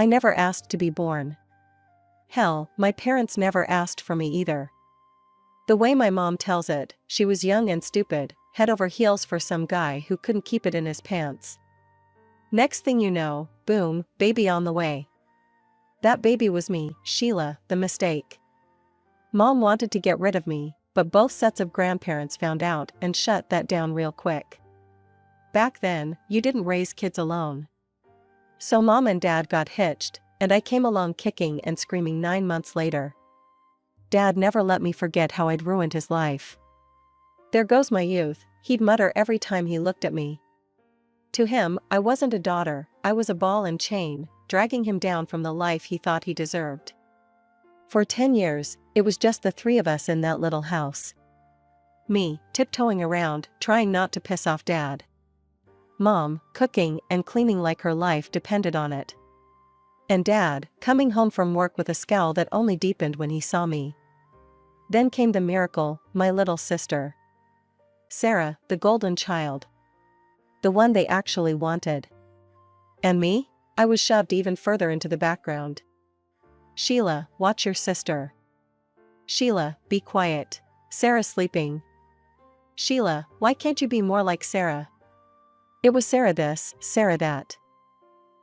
I never asked to be born. Hell, my parents never asked for me either. The way my mom tells it, she was young and stupid, head over heels for some guy who couldn't keep it in his pants. Next thing you know, boom, baby on the way. That baby was me, Sheila, the mistake. Mom wanted to get rid of me, but both sets of grandparents found out and shut that down real quick. Back then, you didn't raise kids alone. So mom and dad got hitched, and I came along kicking and screaming 9 months later. Dad never let me forget how I'd ruined his life. There goes my youth, he'd mutter every time he looked at me. To him, I wasn't a daughter, I was a ball and chain, dragging him down from the life he thought he deserved. For 10 years, it was just the three of us in that little house. Me, tiptoeing around, trying not to piss off Dad. Mom, cooking and cleaning like her life depended on it. And Dad, coming home from work with a scowl that only deepened when he saw me. Then came the miracle, my little sister. Sarah, the golden child. The one they actually wanted. And me? I was shoved even further into the background. Sheila, watch your sister. Sheila, be quiet. Sarah's sleeping. Sheila, why can't you be more like Sarah? It was Sarah this, Sarah that.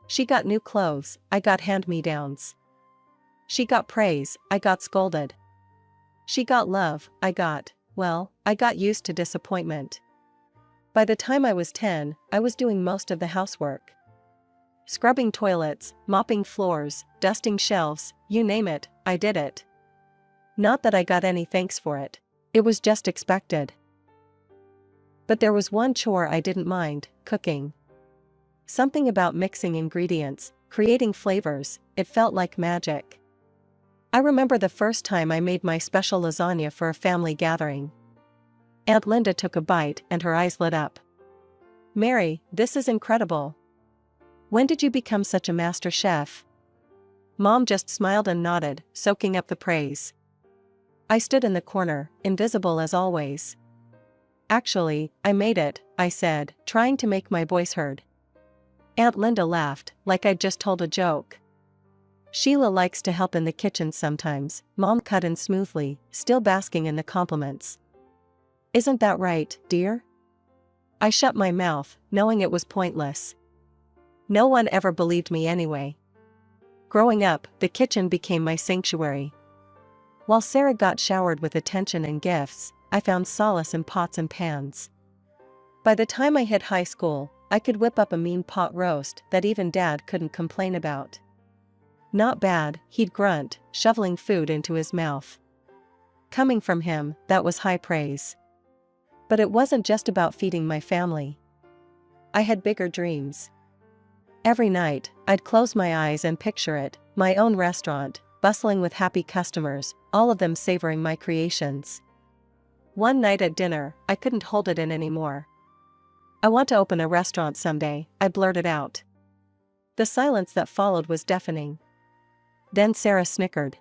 She got new clothes, I got hand-me-downs. She got praise, I got scolded. She got love, I got used to disappointment. By the time I was 10, I was doing most of the housework. Scrubbing toilets, mopping floors, dusting shelves, you name it, I did it. Not that I got any thanks for it. It was just expected. But there was one chore I didn't mind, cooking. Something about mixing ingredients, creating flavors, it felt like magic. I remember the first time I made my special lasagna for a family gathering. Aunt Linda took a bite and her eyes lit up. Mary, this is incredible. When did you become such a master chef? Mom just smiled and nodded, soaking up the praise. I stood in the corner, invisible as always. Actually, I made it, I said, trying to make my voice heard. Aunt Linda laughed, like I'd just told a joke. Sheila likes to help in the kitchen sometimes, Mom cut in smoothly, still basking in the compliments. Isn't that right, dear? I shut my mouth, knowing it was pointless. No one ever believed me anyway. Growing up, the kitchen became my sanctuary. While Sarah got showered with attention and gifts, I found solace in pots and pans. By the time I hit high school, I could whip up a mean pot roast that even Dad couldn't complain about. Not bad, he'd grunt, shoveling food into his mouth. Coming from him, that was high praise. But it wasn't just about feeding my family. I had bigger dreams. Every night, I'd close my eyes and picture it, my own restaurant, bustling with happy customers, all of them savoring my creations. One night at dinner, I couldn't hold it in anymore. I want to open a restaurant someday, I blurted out. The silence that followed was deafening. Then Sarah snickered.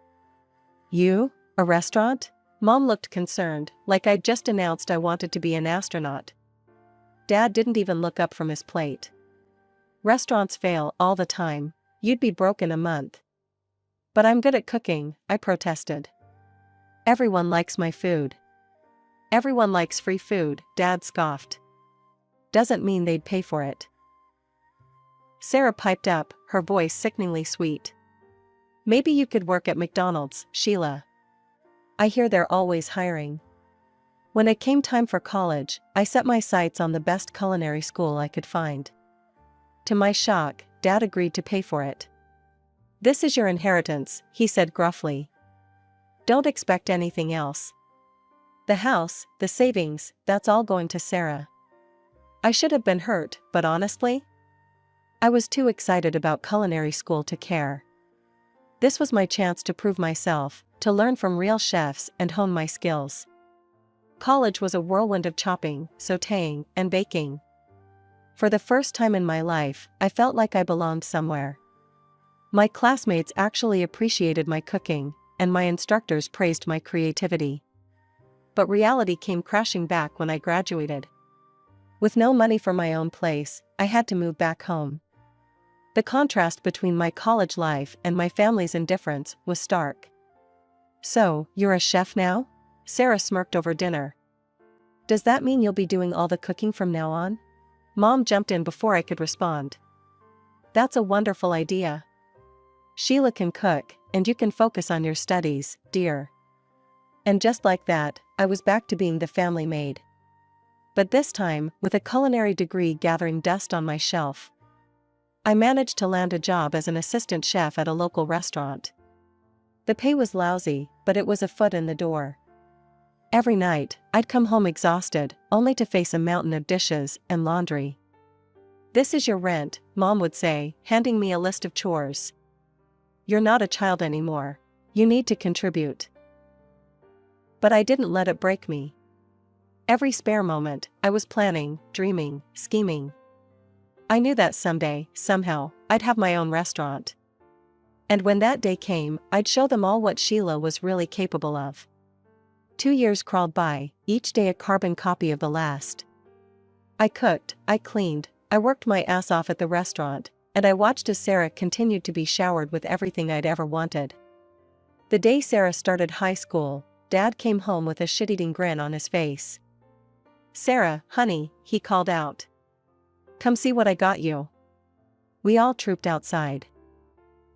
You? A restaurant? Mom looked concerned, like I'd just announced I wanted to be an astronaut. Dad didn't even look up from his plate. Restaurants fail all the time, you'd be broke in a month. But I'm good at cooking, I protested. Everyone likes my food. Everyone likes free food, Dad scoffed. Doesn't mean they'd pay for it. Sarah piped up, her voice sickeningly sweet. Maybe you could work at McDonald's, Sheila. I hear they're always hiring. When it came time for college, I set my sights on the best culinary school I could find. To my shock, Dad agreed to pay for it. This is your inheritance, he said gruffly. Don't expect anything else. The house, the savings, that's all going to Sarah. I should have been hurt, but honestly, I was too excited about culinary school to care. This was my chance to prove myself, to learn from real chefs and hone my skills. College was a whirlwind of chopping, sautéing, and baking. For the first time in my life, I felt like I belonged somewhere. My classmates actually appreciated my cooking, and my instructors praised my creativity. But reality came crashing back when I graduated. With no money for my own place, I had to move back home. The contrast between my college life and my family's indifference was stark. "So, you're a chef now?" Sarah smirked over dinner. "Does that mean you'll be doing all the cooking from now on?" Mom jumped in before I could respond. "That's a wonderful idea. Sheila can cook, and you can focus on your studies, dear." And just like that, I was back to being the family maid. But this time, with a culinary degree gathering dust on my shelf. I managed to land a job as an assistant chef at a local restaurant. The pay was lousy, but it was a foot in the door. Every night, I'd come home exhausted, only to face a mountain of dishes and laundry. "This is your rent," Mom would say, handing me a list of chores. "You're not a child anymore. You need to contribute." But I didn't let it break me. Every spare moment, I was planning, dreaming, scheming. I knew that someday, somehow, I'd have my own restaurant. And when that day came, I'd show them all what Sheila was really capable of. 2 years crawled by, each day a carbon copy of the last. I cooked, I cleaned, I worked my ass off at the restaurant, and I watched as Sarah continued to be showered with everything I'd ever wanted. The day Sarah started high school, Dad came home with a shit-eating grin on his face. "Sarah, honey," he called out. "Come see what I got you." We all trooped outside.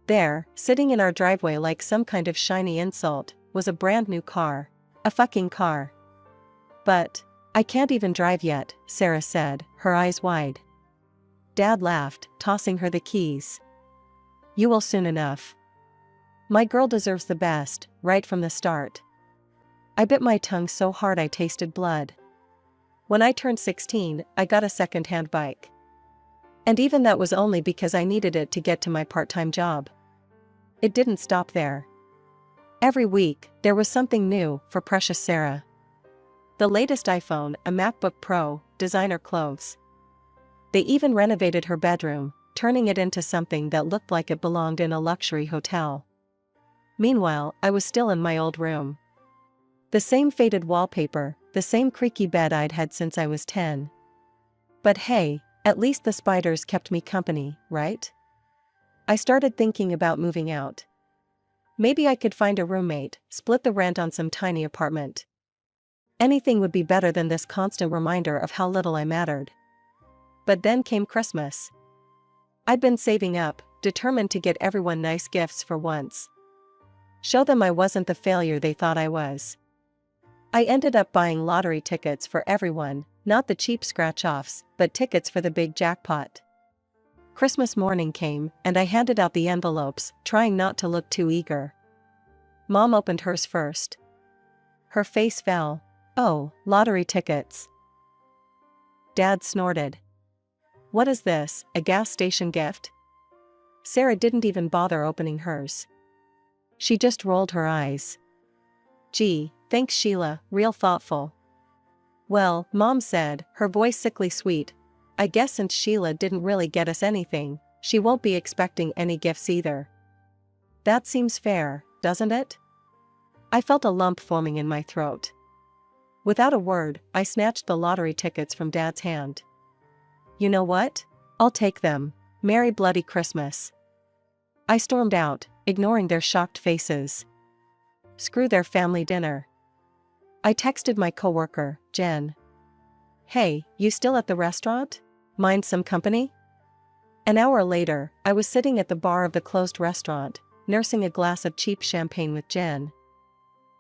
There, sitting in our driveway like some kind of shiny insult, was a brand new car. A fucking car. "But, I can't even drive yet," Sarah said, her eyes wide. Dad laughed, tossing her the keys. "You will soon enough. My girl deserves the best, right from the start." I bit my tongue so hard I tasted blood. When I turned 16, I got a second-hand bike. And even that was only because I needed it to get to my part-time job. It didn't stop there. Every week, there was something new for precious Sarah. The latest iPhone, a MacBook Pro, designer clothes. They even renovated her bedroom, turning it into something that looked like it belonged in a luxury hotel. Meanwhile, I was still in my old room. The same faded wallpaper, the same creaky bed I'd had since I was 10. But hey, at least the spiders kept me company, right? I started thinking about moving out. Maybe I could find a roommate, split the rent on some tiny apartment. Anything would be better than this constant reminder of how little I mattered. But then came Christmas. I'd been saving up, determined to get everyone nice gifts for once. Show them I wasn't the failure they thought I was. I ended up buying lottery tickets for everyone, not the cheap scratch-offs, but tickets for the big jackpot. Christmas morning came, and I handed out the envelopes, trying not to look too eager. Mom opened hers first. Her face fell. "Oh, lottery tickets." Dad snorted. "What is this, a gas station gift?" Sarah didn't even bother opening hers. She just rolled her eyes. "Gee, thanks Sheila, real thoughtful." "Well," Mom said, her voice sickly sweet, "I guess since Sheila didn't really get us anything, she won't be expecting any gifts either. That seems fair, doesn't it?" I felt a lump forming in my throat. Without a word, I snatched the lottery tickets from Dad's hand. "You know what? I'll take them. Merry bloody Christmas." I stormed out, ignoring their shocked faces. Screw their family dinner. I texted my coworker, Jen. "Hey, you still at the restaurant? Mind some company?" An hour later, I was sitting at the bar of the closed restaurant, nursing a glass of cheap champagne with Jen.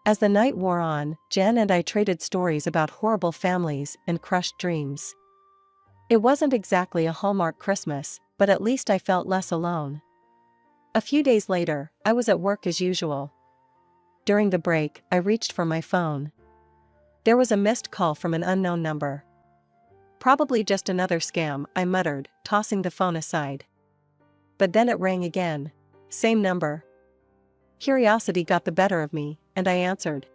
As the night wore on, Jen and I traded stories about horrible families and crushed dreams. It wasn't exactly a Hallmark Christmas, but at least I felt less alone. A few days later, I was at work as usual. During the break, I reached for my phone. There was a missed call from an unknown number. "Probably just another scam," I muttered, tossing the phone aside. But then it rang again. Same number. Curiosity got the better of me, and I answered.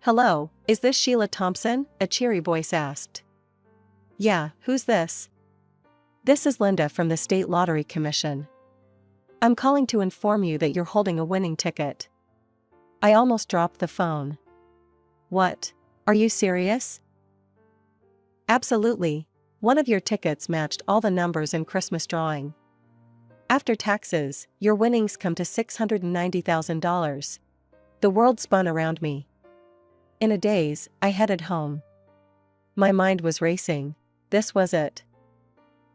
"Hello, is this Sheila Thompson?" a cheery voice asked. "Yeah, who's this?" "This is Linda from the State Lottery Commission. I'm calling to inform you that you're holding a winning ticket." I almost dropped the phone. "What? Are you serious?" "Absolutely. One of your tickets matched all the numbers in Christmas drawing." After taxes, your winnings come to $690,000. The world spun around me. In a daze, I headed home. My mind was racing. This was it.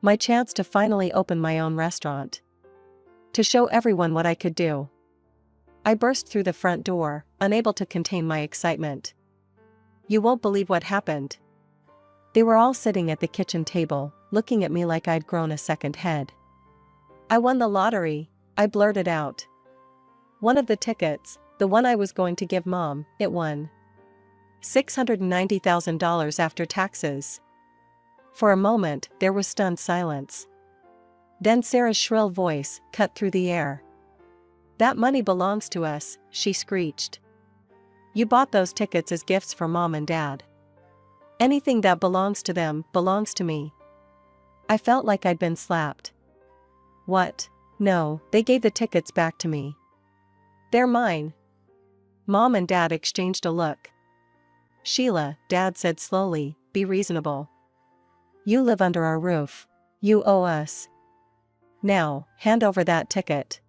My chance to finally open my own restaurant. To show everyone what I could do. I burst through the front door, unable to contain my excitement. You won't believe what happened. They were all sitting at the kitchen table, looking at me like I'd grown a second head. I won the lottery, I blurted out. One of the tickets, the one I was going to give Mom, it won. $690,000 after taxes. For a moment, there was stunned silence. Then Sarah's shrill voice cut through the air. That money belongs to us, she screeched. You bought those tickets as gifts for Mom and Dad. Anything that belongs to them belongs to me. I felt like I'd been slapped. What? No, they gave the tickets back to me. They're mine. Mom and Dad exchanged a look. Sheila, Dad said slowly, be reasonable. You live under our roof. You owe us. Now, hand over that ticket.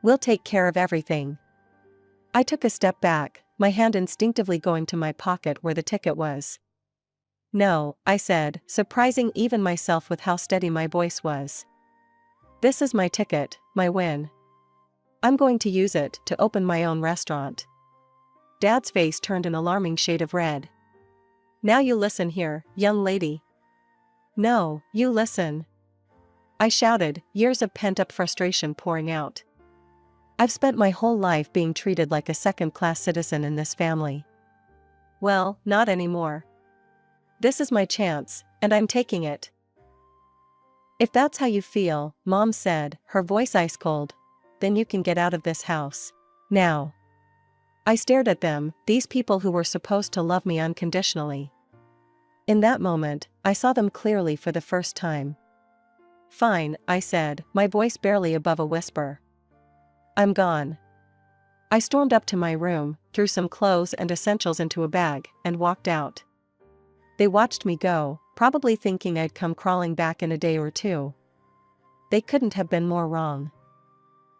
We'll take care of everything. I took a step back, my hand instinctively going to my pocket where the ticket was. No, I said, surprising even myself with how steady my voice was. This is my ticket, my win. I'm going to use it to open my own restaurant. Dad's face turned an alarming shade of red. Now you listen here, young lady. No, you listen. I shouted, years of pent-up frustration pouring out. I've spent my whole life being treated like a second-class citizen in this family. Well, not anymore. This is my chance, and I'm taking it. If that's how you feel, Mom said, her voice ice cold, then you can get out of this house. Now. I stared at them, these people who were supposed to love me unconditionally. In that moment, I saw them clearly for the first time. Fine, I said, my voice barely above a whisper. I'm gone. I stormed up to my room, threw some clothes and essentials into a bag, and walked out. They watched me go, probably thinking I'd come crawling back in a day or two. They couldn't have been more wrong.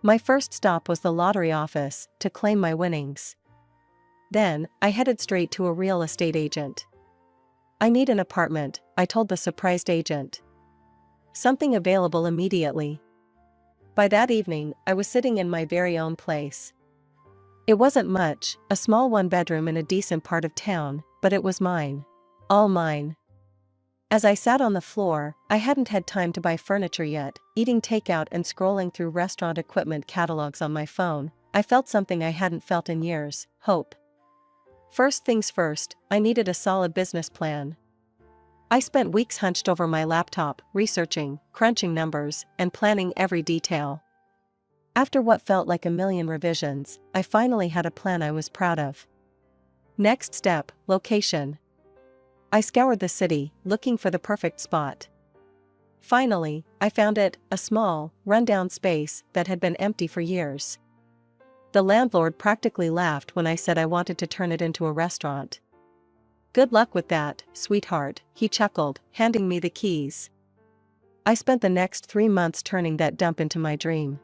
My first stop was the lottery office, to claim my winnings. Then, I headed straight to a real estate agent. I need an apartment, I told the surprised agent. Something available immediately. By that evening, I was sitting in my very own place. It wasn't much, a small one-bedroom in a decent part of town, but it was mine. All mine. As I sat on the floor, I hadn't had time to buy furniture yet, eating takeout and scrolling through restaurant equipment catalogs on my phone, I felt something I hadn't felt in years, hope. First things first, I needed a solid business plan. I spent weeks hunched over my laptop, researching, crunching numbers, and planning every detail. After what felt like a million revisions, I finally had a plan I was proud of. Next step, location. I scoured the city, looking for the perfect spot. Finally, I found it, a small, run-down space that had been empty for years. The landlord practically laughed when I said I wanted to turn it into a restaurant. Good luck with that, sweetheart, he chuckled, handing me the keys. I spent the next 3 months turning that dump into my dream.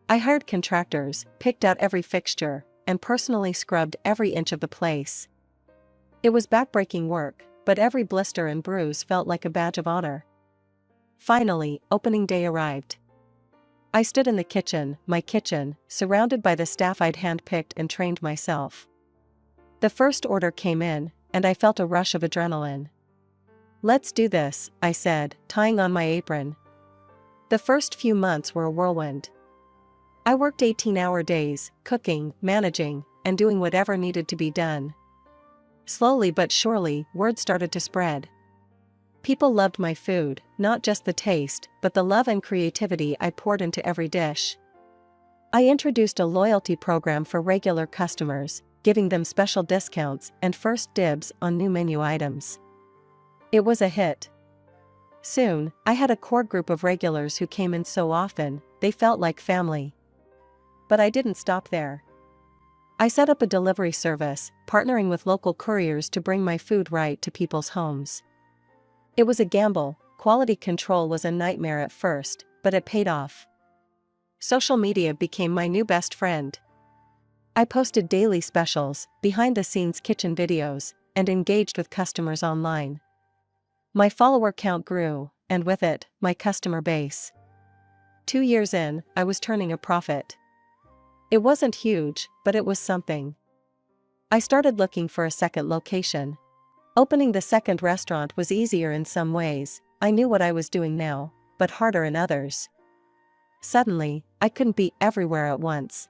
I hired contractors, picked out every fixture, and personally scrubbed every inch of the place. It was backbreaking work, but every blister and bruise felt like a badge of honor. Finally, opening day arrived. I stood in the kitchen, my kitchen, surrounded by the staff I'd handpicked and trained myself. The first order came in, and I felt a rush of adrenaline. Let's do this, I said, tying on my apron. The first few months were a whirlwind. I worked 18-hour days, cooking, managing, and doing whatever needed to be done. Slowly but surely, word started to spread. People loved my food, not just the taste, but the love and creativity I poured into every dish. I introduced a loyalty program for regular customers, giving them special discounts and first dibs on new menu items. It was a hit. Soon, I had a core group of regulars who came in so often, they felt like family. But I didn't stop there. I set up a delivery service, partnering with local couriers to bring my food right to people's homes. It was a gamble, quality control was a nightmare at first, but it paid off. Social media became my new best friend. I posted daily specials, behind-the-scenes kitchen videos, and engaged with customers online. My follower count grew, and with it, my customer base. 2 years in, I was turning a profit. It wasn't huge, but it was something. I started looking for a second location. Opening the second restaurant was easier in some ways. I knew what I was doing now, but harder in others. Suddenly, I couldn't be everywhere at once.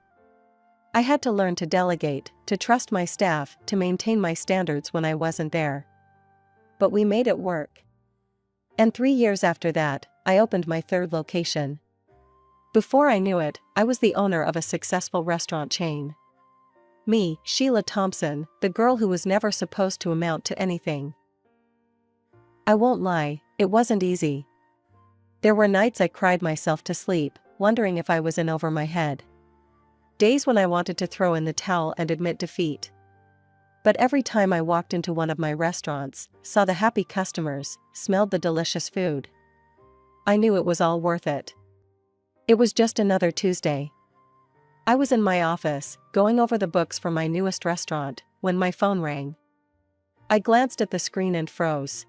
I had to learn to delegate, to trust my staff, to maintain my standards when I wasn't there. But we made it work. And 3 years after that, I opened my third location. Before I knew it, I was the owner of a successful restaurant chain. Me, Sheila Thompson, the girl who was never supposed to amount to anything. I won't lie, it wasn't easy. There were nights I cried myself to sleep, wondering if I was in over my head. Days when I wanted to throw in the towel and admit defeat. But every time I walked into one of my restaurants, saw the happy customers, smelled the delicious food, I knew it was all worth it. It was just another Tuesday. I was in my office, going over the books for my newest restaurant, when my phone rang. I glanced at the screen and froze.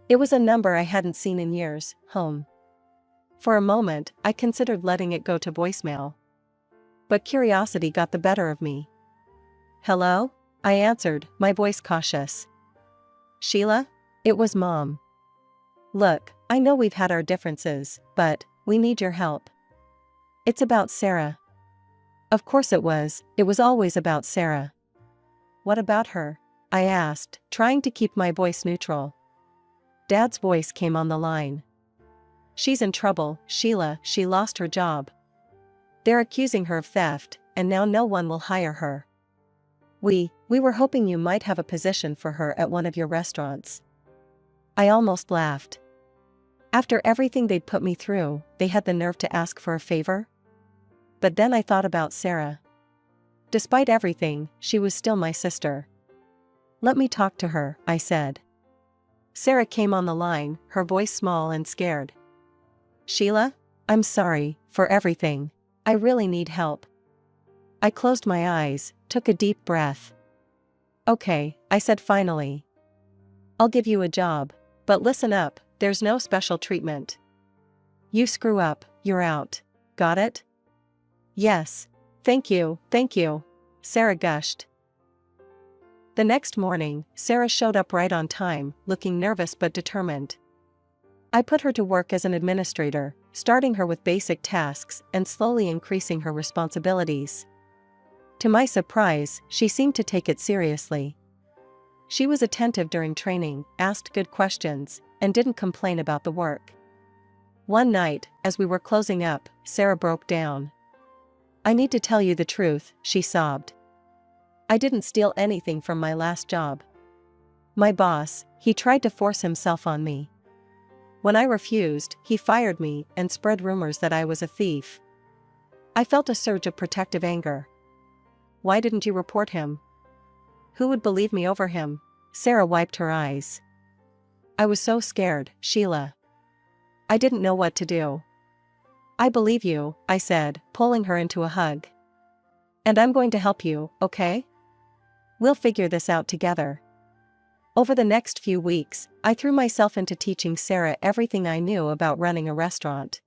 It was a number I hadn't seen in years, home. For a moment, I considered letting it go to voicemail. But curiosity got the better of me. "Hello?" I answered, my voice cautious. "Sheila?" It was Mom. "Look, I know we've had our differences, but we need your help. It's about Sarah." Of course it was always about Sarah. "What about her?" I asked, trying to keep my voice neutral. Dad's voice came on the line. "She's in trouble, Sheila, she lost her job. They're accusing her of theft, and now no one will hire her. We were hoping you might have a position for her at one of your restaurants." I almost laughed. After everything they'd put me through, they had the nerve to ask for a favor? But then I thought about Sarah. Despite everything, she was still my sister. "Let me talk to her," I said. Sarah came on the line, her voice small and scared. "Sheila? I'm sorry for everything. I really need help." I closed my eyes, took a deep breath. "Okay," I said finally. "I'll give you a job, but listen up, there's no special treatment. You screw up, you're out. Got it?" "Yes. Thank you, Sarah gushed. The next morning, Sarah showed up right on time, looking nervous but determined. I put her to work as an administrator, starting her with basic tasks and slowly increasing her responsibilities. To my surprise, she seemed to take it seriously. She was attentive during training, asked good questions, and didn't complain about the work. One night, as we were closing up, Sarah broke down. "I need to tell you the truth," she sobbed. "I didn't steal anything from my last job. My boss, he tried to force himself on me. When I refused, he fired me and spread rumors that I was a thief." I felt a surge of protective anger. "Why didn't you report him? Who would believe me over him?" Sarah wiped her eyes. "I was so scared, Sheila. I didn't know what to do." "I believe you," I said, pulling her into a hug. "And I'm going to help you, okay? We'll figure this out together." Over the next few weeks, I threw myself into teaching Sarah everything I knew about running a restaurant.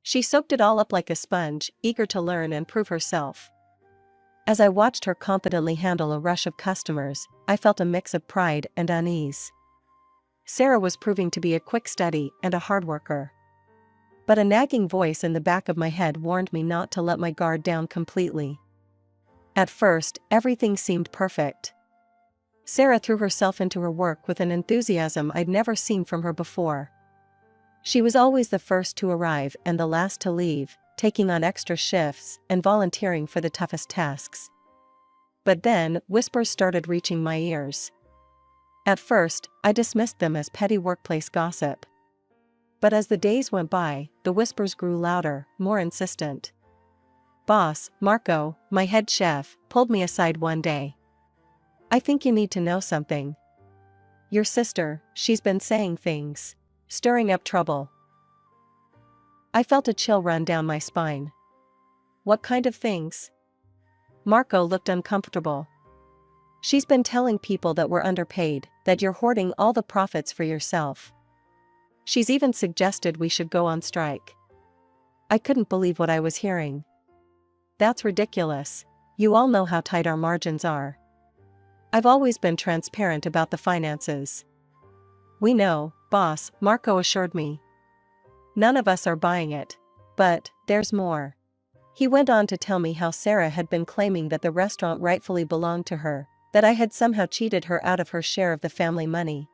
She soaked it all up like a sponge, eager to learn and prove herself. As I watched her confidently handle a rush of customers, I felt a mix of pride and unease. Sarah was proving to be a quick study and a hard worker. But a nagging voice in the back of my head warned me not to let my guard down completely. At first, everything seemed perfect. Sarah threw herself into her work with an enthusiasm I'd never seen from her before. She was always the first to arrive and the last to leave, taking on extra shifts and volunteering for the toughest tasks. But then, whispers started reaching my ears. At first, I dismissed them as petty workplace gossip. But as the days went by, the whispers grew louder, more insistent. Boss, Marco, my head chef, pulled me aside one day. "I think you need to know something. Your sister, she's been saying things. Stirring up trouble." I felt a chill run down my spine. What kind of things? Marco looked uncomfortable. She's been telling people that we're underpaid, that you're hoarding all the profits for yourself. She's even suggested we should go on strike. I couldn't believe what I was hearing. That's ridiculous. You all know how tight our margins are. I've always been transparent about the finances. We know, boss, Marco assured me. None of us are buying it. But, there's more. He went on to tell me how Sarah had been claiming that the restaurant rightfully belonged to her, that I had somehow cheated her out of her share of the family money.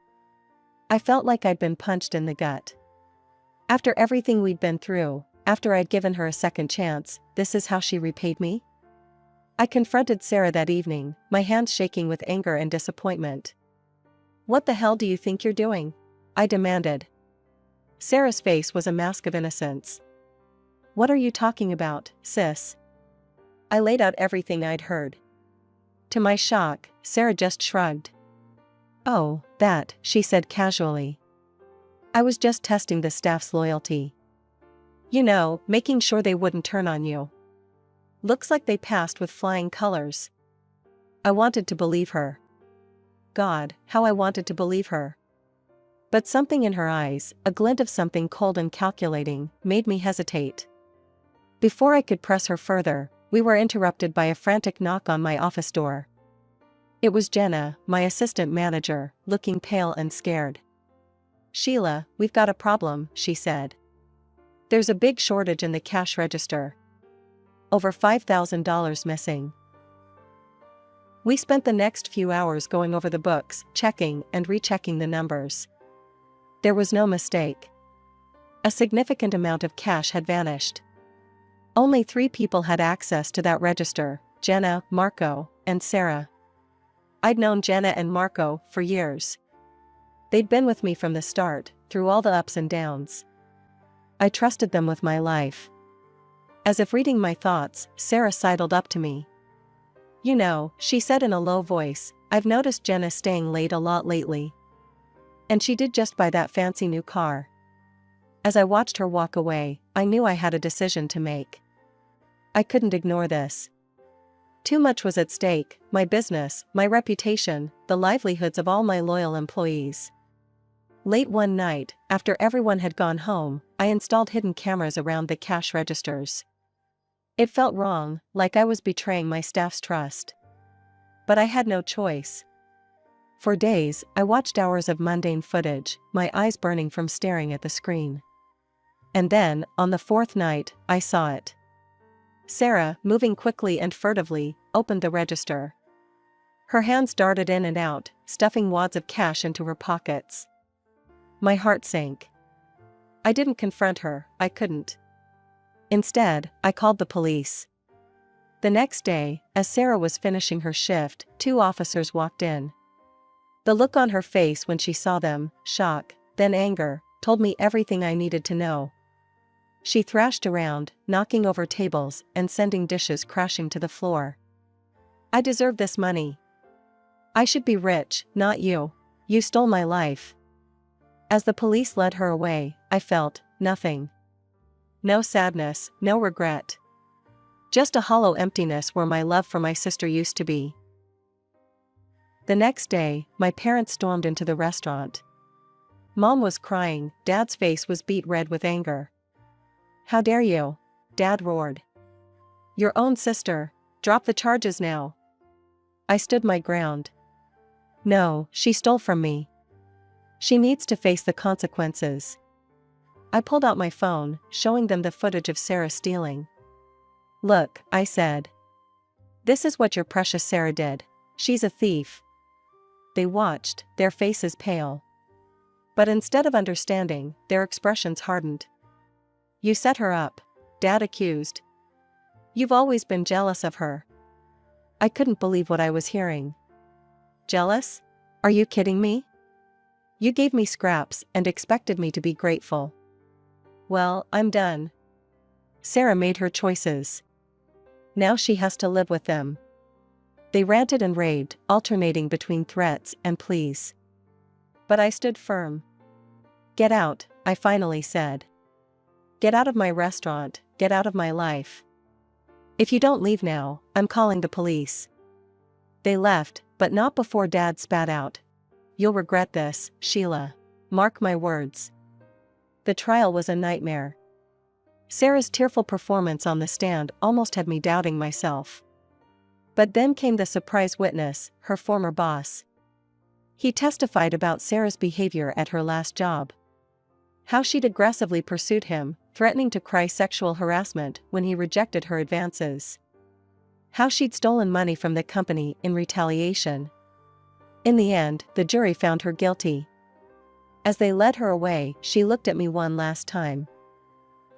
I felt like I'd been punched in the gut. After everything we'd been through, after I'd given her a second chance, this is how she repaid me? I confronted Sarah that evening, my hands shaking with anger and disappointment. What the hell do you think you're doing? I demanded. Sarah's face was a mask of innocence. What are you talking about, sis? I laid out everything I'd heard. To my shock, Sarah just shrugged. Oh, that, she said casually. I was just testing the staff's loyalty. You know, making sure they wouldn't turn on you. Looks like they passed with flying colors. I wanted to believe her. God, how I wanted to believe her. But something in her eyes, a glint of something cold and calculating, made me hesitate. Before I could press her further, we were interrupted by a frantic knock on my office door. It was Jenna, my assistant manager, looking pale and scared. Sheila, we've got a problem, she said. There's a big shortage in the cash register. Over $5,000 missing. We spent the next few hours going over the books, checking and rechecking the numbers. There was no mistake. A significant amount of cash had vanished. Only 3 people had access to that register, Jenna, Marco, and Sarah. I'd known Jenna and Marco for years. They'd been with me from the start, through all the ups and downs. I trusted them with my life. As if reading my thoughts, Sarah sidled up to me. You know, she said in a low voice, I've noticed Jenna staying late a lot lately. And she did just buy that fancy new car. As I watched her walk away, I knew I had a decision to make. I couldn't ignore this. Too much was at stake, my business, my reputation, the livelihoods of all my loyal employees. Late one night, after everyone had gone home, I installed hidden cameras around the cash registers. It felt wrong, like I was betraying my staff's trust. But I had no choice. For days, I watched hours of mundane footage, my eyes burning from staring at the screen. And then, on the 4th night, I saw it. Sarah, moving quickly and furtively, opened the register. Her hands darted in and out, stuffing wads of cash into her pockets. My heart sank. I didn't confront her, I couldn't. Instead, I called the police. The next day, as Sarah was finishing her shift, 2 officers walked in. The look on her face when she saw them, shock, then anger, told me everything I needed to know. She thrashed around, knocking over tables and sending dishes crashing to the floor. I deserve this money. I should be rich, not you. You stole my life. As the police led her away, I felt nothing. No sadness, no regret. Just a hollow emptiness where my love for my sister used to be. The next day, my parents stormed into the restaurant. Mom was crying, Dad's face was beet red with anger. How dare you? Dad roared. Your own sister. Drop the charges now. I stood my ground. No, she stole from me. She needs to face the consequences. I pulled out my phone, showing them the footage of Sarah stealing. Look, I said. This is what your precious Sarah did. She's a thief. They watched, their faces pale. But instead of understanding, their expressions hardened. You set her up, Dad accused. You've always been jealous of her. I couldn't believe what I was hearing. Jealous? Are you kidding me? You gave me scraps and expected me to be grateful. Well, I'm done. Sarah made her choices. Now she has to live with them. They ranted and raved, alternating between threats and pleas. But I stood firm. Get out, I finally said. Get out of my restaurant, get out of my life. If you don't leave now, I'm calling the police. They left, but not before Dad spat out. You'll regret this, Sheila. Mark my words. The trial was a nightmare. Sarah's tearful performance on the stand almost had me doubting myself. But then came the surprise witness, her former boss. He testified about Sarah's behavior at her last job. How she'd aggressively pursued him, threatening to cry sexual harassment when he rejected her advances. How she'd stolen money from the company in retaliation. In the end, the jury found her guilty. As they led her away, she looked at me one last time.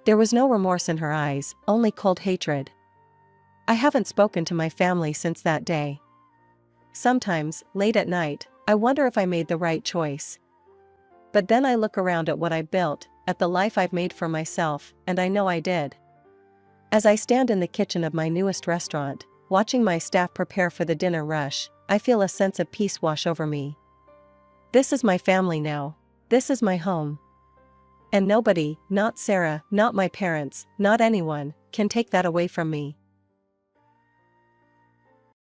There was no remorse in her eyes, only cold hatred. I haven't spoken to my family since that day. Sometimes, late at night, I wonder if I made the right choice. But then I look around at what I built, at the life I've made for myself, and I know I did. As I stand in the kitchen of my newest restaurant, watching my staff prepare for the dinner rush, I feel a sense of peace wash over me. This is my family now. This is my home. And nobody, not Sarah, not my parents, not anyone, can take that away from me.